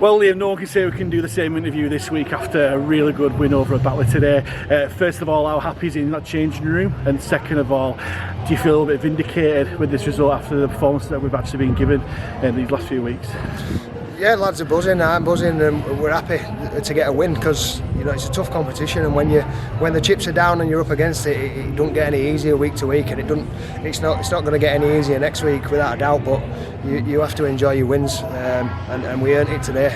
Well, Liam, no one can say we can do the same interview this week after a really good win over at Batley today. First of all, how happy is he in that changing room? And second of all, do you feel a bit vindicated with this result after the performance that we've actually been given in these last few weeks? Yeah, lads are buzzing. I'm buzzing, and we're happy to get a win because it's a tough competition. And when the chips are down and you're up against it, it don't get any easier week to week, and it's not going to get any easier next week without a doubt. But you have to enjoy your wins, and we earned it today.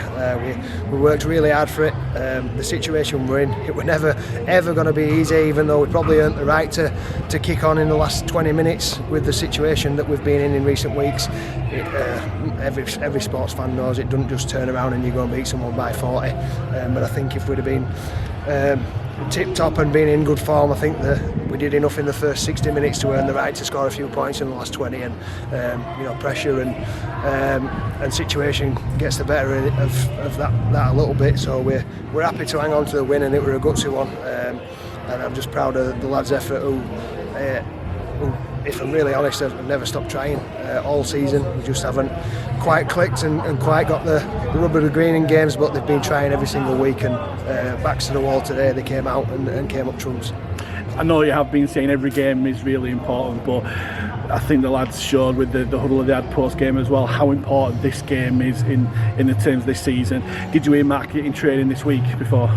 We worked really hard for it. The situation we're in, it was never ever going to be easy, even though we probably earned the right to kick on in the last 20 minutes with the situation that we've been in recent weeks. Every sports fan knows it doesn't just turn around and you go and beat someone by 40. But I think if we'd have been tip top and been in good form, I think that we did enough in the first 60 minutes to earn the right to score a few points in the last 20. And pressure and situation gets the better of that a little bit. So we're happy to hang on to the win, and it were a gutsy one. And I'm just proud of the lads' effort who, if I'm really honest, have never stopped trying all season. We just haven't quite clicked and quite got the rub of the green in games, but they've been trying every single week, and backs to the wall today, they came out and came up trumps. I know you have been saying every game is really important, but I think the lads showed with the huddle that they had post-game as well how important this game is in the terms of this season. Did you earmark it in training this week before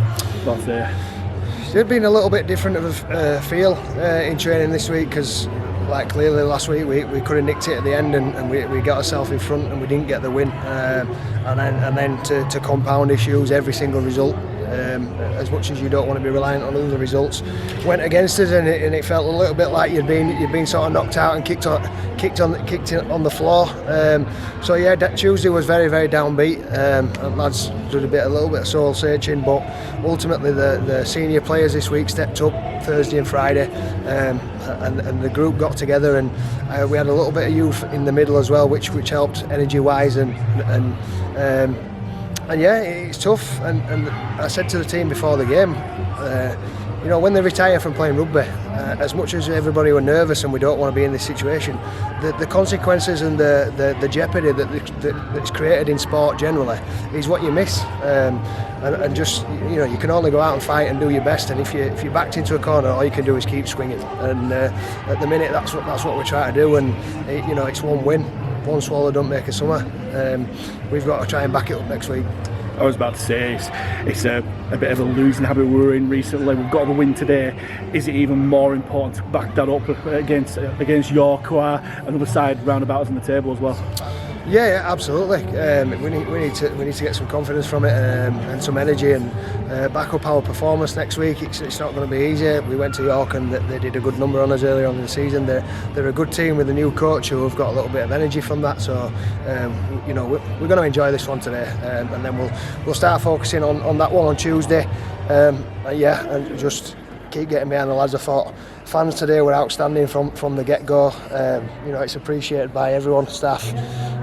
today? It's been a little bit different of a feel in training this week because clearly last week we could have nicked it at the end, and we got ourselves in front and we didn't get the win, and then to compound issues, every single result, as much as you don't want to be reliant on other results, went against us, and it felt a little bit like you'd been sort of knocked out and kicked on the floor. So yeah, Tuesday was very, very downbeat. And lads did a little bit of soul searching, but ultimately the senior players this week stepped up Thursday and Friday, and the group got together, and we had a little bit of youth in the middle as well, which helped energy wise, and yeah, it's tough. And I said to the team before the game, when they retire from playing rugby, as much as everybody were nervous and we don't want to be in this situation, the consequences and the jeopardy that's created in sport generally is what you miss. And just you can only go out and fight and do your best, and if you're backed into a corner, all you can do is keep swinging. And at the minute, that's what we try to do. And it's one win, one swallow don't make a summer. We've got to try and back it up next week. I was about to say it's a bit of a losing habit we were in recently. We've got the win today. Is it even more important to back that up against York, who are another side roundabout us in the table as well? Yeah, absolutely. We need to get some confidence from it, and some energy, and back up our performance next week. It's not going to be easy. We went to York and they did a good number on us earlier on in the season. They're a good team with a new coach who have got a little bit of energy from that. So we're going to enjoy this one today, and then we'll start focusing on that one on Tuesday. And just keep getting behind the lads. I thought fans today were outstanding from the get-go. It's appreciated by everyone, staff,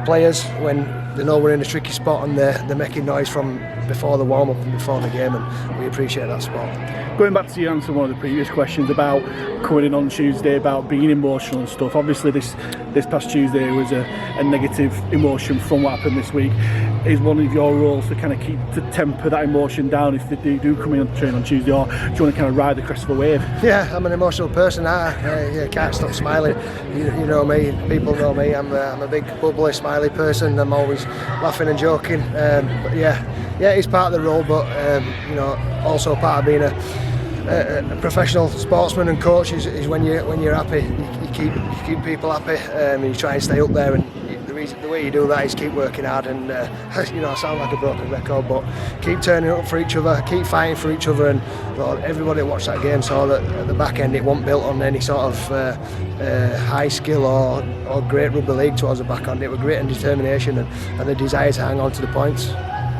players, when they know we're in a tricky spot and they're making noise from before the warm-up and before the game, and we appreciate that support. Going back to your answer one of the previous questions about coming in on Tuesday, about being emotional and stuff, obviously this past Tuesday was a negative emotion from what happened this week. Is one of your roles to kind of to temper that emotion down if they do come in on train on Tuesday, or do you want to kind of ride the crest of the wave? Yeah, I'm an emotional person. I can't stop smiling. You know me, people know me. I'm a big bubbly, smiley person. I'm always laughing and joking. But it's part of the role. But also part of being a professional sportsman and coach is when you're happy, you keep people happy, and you try and stay up there. And the way you do that is keep working hard, and I sound like a broken record, but keep turning up for each other, keep fighting for each other. And everybody that watched that game saw that at the back end it wasn't built on any sort of high skill or great rugby league towards the back end. It was grit and determination and the desire to hang on to the points.